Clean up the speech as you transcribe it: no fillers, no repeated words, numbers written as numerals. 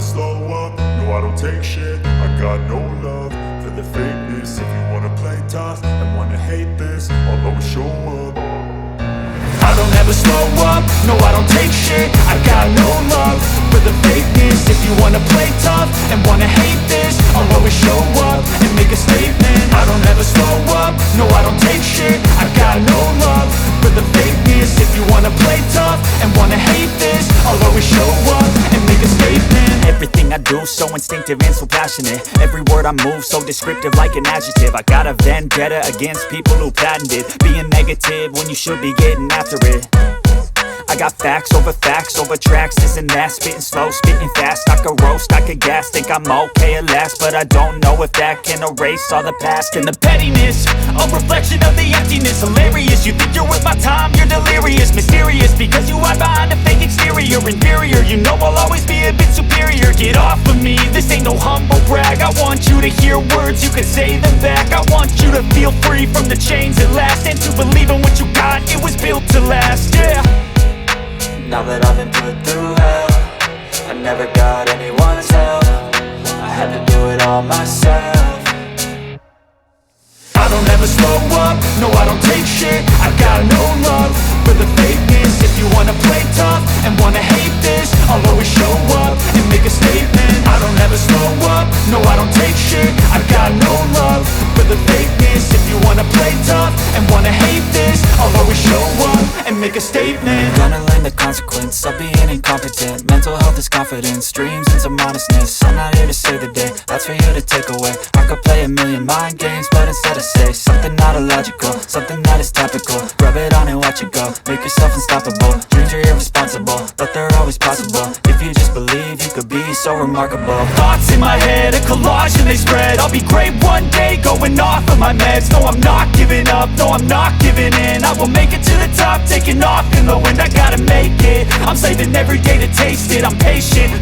slow up, no I don't take shit. I got no love for the fakeness. If you wanna play tough and wanna hate this, I'll always show up. I don't ever slow up, no I don't take shit. I got no love for the fakeness. If you wanna play tough and wanna hate this, I'll always show up and make a statement. I don't ever slow up, no I don't take shit. I got no love for the fakeness. If you wanna play tough and wanna hate this, I'll always show up and make a statement. Everything I do so instinctive and so passionate. Every word I move so descriptive like an adjective. I got a vendetta against people who patented being negative when you should be getting after it. I got facts over tracks, this and that. Spitting slow, spitting fast, I could roast, I could gas. Think I'm okay at last, but I don't know if that can erase all the past. And the pettiness, a reflection of the emptiness. Hilarious, you think you're worth my time, you're delirious. Mysterious, because you hide behind a fake exterior. Inferior, you know I'll always be a bit superior. Get off of me, this ain't no humble brag. I want you to hear words, you can say them back. I want you to feel free from the chains at last, and to believe in what you got, it was built to last, yeah. Now that I've been put through hell, I never got anyone's help. I had to do it all myself. I don't ever slow up, no I don't take shit. I got no love for the fakeness. If you wanna play tough and wanna hate this, I'll always show up and make a statement. I don't ever slow up, no I don't take shit. I got no love for the fakeness. If you wanna play tough and wanna hate this, I'll always show up and make a statement. Gonna learn the consequence of being incompetent. Mental health is confidence, dreams and some modestness. I'm not here to save the day, that's for you to take away. I could play a million mind games, but instead I say something not illogical, something that is topical. Rub it on and watch it go, make yourself unstoppable. Dreams are irresponsible, but they're always possible. If you just believe, you could be so remarkable. Thoughts in my head, a collage and they spread. I'll be great one day, going off of my meds. No, I'm not giving up, no, I'm not giving in. I will make it to the top, taking off in the wind. I gotta make it, I'm saving every day to taste it. I'm patient,